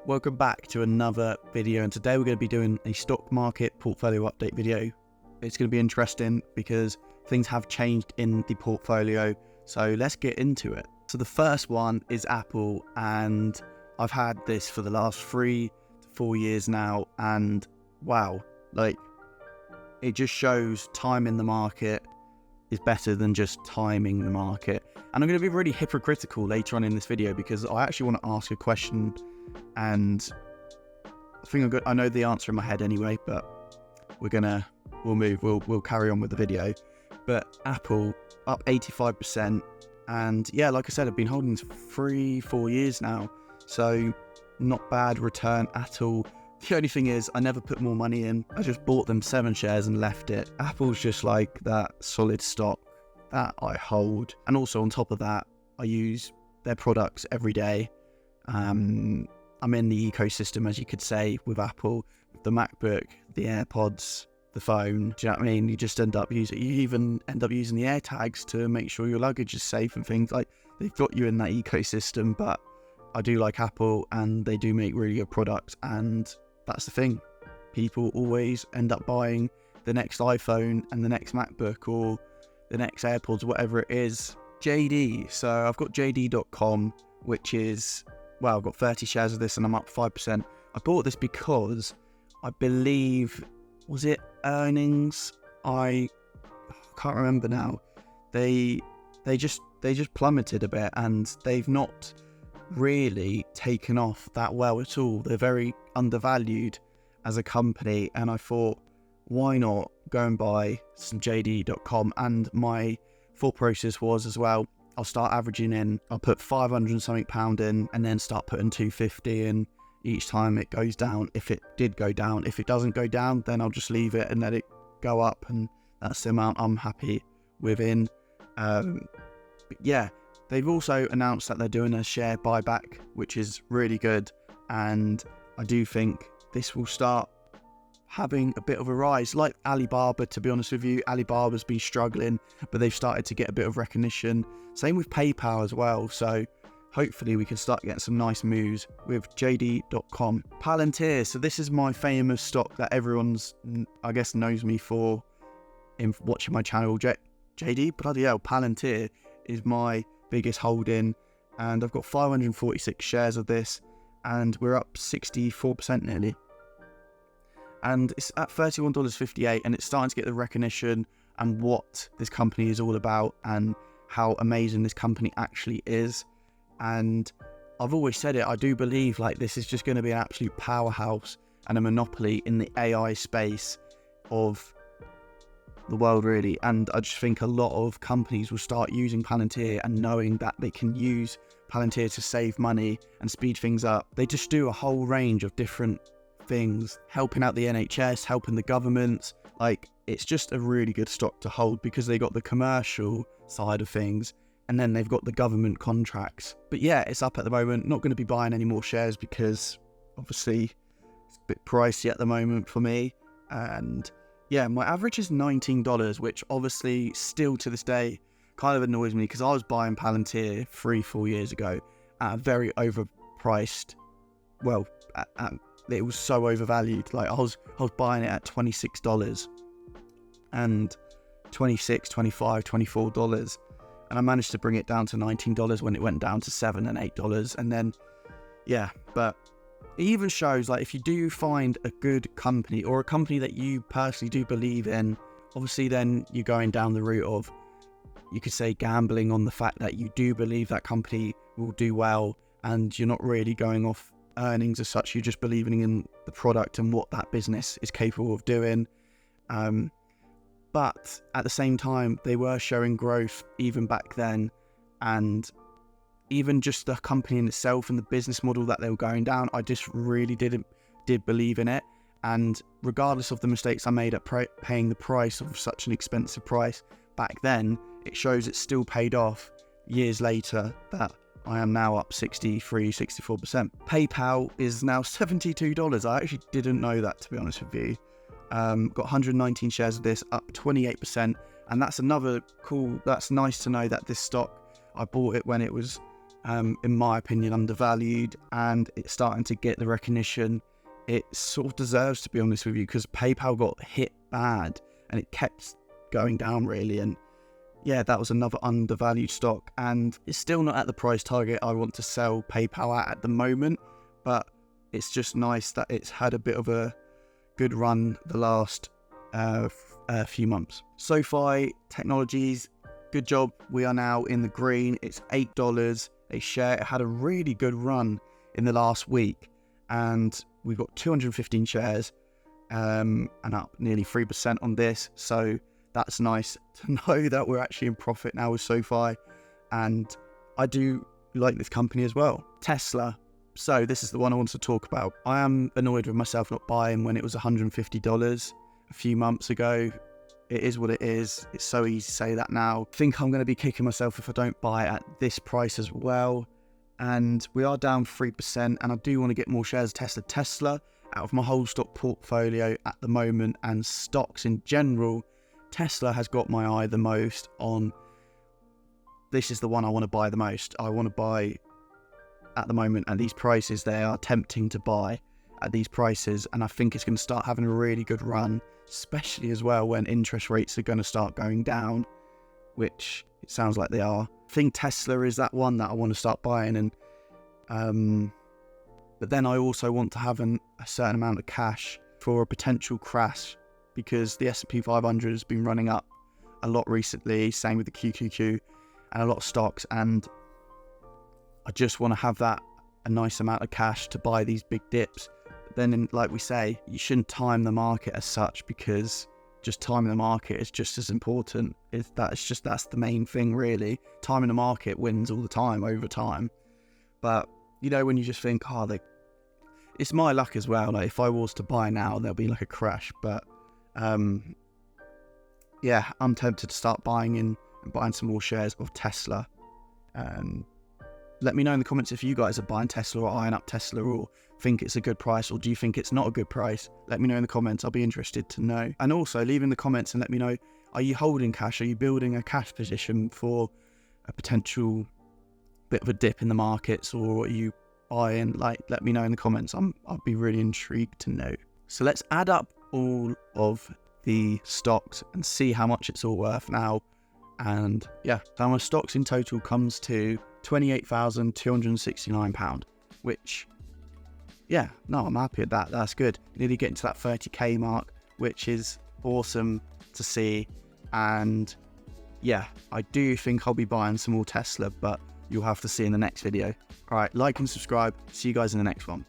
Welcome back to another video, and today we're going to be doing a stock market portfolio update video. It's going to be interesting because things have changed in the portfolio, so let's get into it. So the first one is Apple, and I've had this for the last 3 to 4 years now, and wow, like it just shows time in the market is better than just timing the market. And I'm going to be really hypocritical later on in this video because I actually want to ask a question, and I think I know the answer in my head anyway, but we'll carry on with the video. But Apple up 85%, and yeah, like I said, I've been holding this 3-4 years now, so not bad return at all. The only thing is I never put more money in. I just bought them 7 shares and left it. Apple's just like that solid stock that I hold, and also on top of that I use their products every day. I'm in the ecosystem, as you could say, with Apple, the MacBook, the AirPods, the phone. Do you know what I mean? You even end up using the AirTags to make sure your luggage is safe and things. Like, they've got you in that ecosystem. But I do like Apple, and they do make really good products, and that's the thing. People always end up buying the next iPhone and the next MacBook or the next AirPods, whatever it is. JD. So I've got JD.com, which is, well, I've got 30 shares of this and I'm up 5%. I bought this because I believe, was it earnings? I can't remember now. They just plummeted a bit, and they've not really taken off that well at all. They're very undervalued as a company, and I thought, why not go and buy some JD.com? And my thought process was as well, I'll start averaging in. I'll put 500 and something pound in, and then start putting 250 in each time it goes down. If it did go down, if it doesn't go down, then I'll just leave it and let it go up, and that's the amount I'm happy within. But yeah, they've also announced that they're doing a share buyback, which is really good, and I do think this will start having a bit of a rise, like Alibaba. To be honest with you, Alibaba's been struggling, but they've started to get a bit of recognition. Same with PayPal as well, so hopefully we can start getting some nice moves with JD.com. Palantir, so this is my famous stock that everyone's, I guess, knows me for in watching my channel. JD, bloody hell, Palantir is my biggest holding, and I've got 546 shares of this, and we're up 64% nearly. And it's at $31.58, and it's starting to get the recognition and what this company is all about and how amazing this company actually is. And I've always said it, I do believe like this is just going to be an absolute powerhouse and a monopoly in the AI space of the world, really. And I just think a lot of companies will start using Palantir and knowing that they can use Palantir to save money and speed things up. They just do a whole range of different things, helping out the NHS, helping the governments. Like, it's just a really good stock to hold because they got the commercial side of things, and then they've got the government contracts. But yeah, it's up at the moment. Not going to be buying any more shares because obviously it's a bit pricey at the moment for me. And yeah, my average is $19, which obviously still to this day kind of annoys me because I was buying Palantir 3-4 years ago at a very overpriced, well, it was so overvalued. Like, I was buying it at $26 and $26, $25, $24, and I managed to bring it down to $19 when it went down to $7 and $8. And then yeah, but it even shows, like, if you do find a good company or a company that you personally do believe in, obviously then you're going down the route of, you could say, gambling on the fact that you do believe that company will do well, and you're not really going off earnings as such, you're just believing in the product and what that business is capable of doing. But at the same time, they were showing growth even back then, and even just the company in itself and the business model that they were going down, I just really did believe in it. And regardless of the mistakes I made at paying the price of such an expensive price back then, it shows it still paid off years later, that I am now up 64%. PayPal is now $72. I actually didn't know that, to be honest with you. Got 119 shares of this, up 28%. And that's another cool, that's nice to know that this stock, I bought it when it was in my opinion, undervalued, and it's starting to get the recognition it sort of deserves, to be honest with you, because PayPal got hit bad and it kept going down really. And yeah, that was another undervalued stock, and it's still not at the price target I want to sell PayPal at the moment, but it's just nice that it's had a bit of a good run the last few months. SoFi Technologies, good job. We are now in the green. It's $8 a share. It had a really good run in the last week, and we've got 215 shares and up nearly 3% on this. So that's nice to know that we're actually in profit now with SoFi, and I do like this company as well. Tesla. So this is the one I want to talk about. I am annoyed with myself not buying when it was $150 a few months ago. It is what it is. It's so easy to say that now. I think I'm going to be kicking myself if I don't buy at this price as well. And we are down 3%, and I do want to get more shares of Tesla. Tesla, out of my whole stock portfolio at the moment and stocks in general, Tesla has got my eye the most on. This is the one I want to buy the most. I want to buy at the moment at these prices. They are tempting to buy at these prices, and I think it's going to start having a really good run, especially as well when interest rates are going to start going down, which it sounds like they are. I think Tesla is that one that I want to start buying, and but then I also want to have a certain amount of cash for a potential crash, because the S&P 500 has been running up a lot recently, same with the QQQ and a lot of stocks, and I just want to have a nice amount of cash to buy these big dips. But then, like we say, you shouldn't time the market as such, because just timing the market is just as important. That's the main thing really. Timing the market wins all the time over time. But you know, when you just think, it's my luck as well. Like if I was to buy now, there'll be like a crash. But yeah, I'm tempted to start buying in and buying some more shares of Tesla. Let me know in the comments if you guys are buying Tesla or eyeing up Tesla, or think it's a good price, or do you think it's not a good price? Let me know in the comments. I'll be interested to know. And also leave in the comments and let me know, are you holding cash? Are you building a cash position for a potential bit of a dip in the markets, or are you buying? Let me know in the comments. I'll be really intrigued to know. So let's add up all of the stocks and see how much it's all worth now. And yeah, so my stocks in total comes to £28,269, which, yeah, no, I'm happy at that. That's good. Nearly getting to that 30k mark, which is awesome to see. And yeah, I do think I'll be buying some more Tesla, but you'll have to see in the next video. All right, like and subscribe. See you guys in the next one.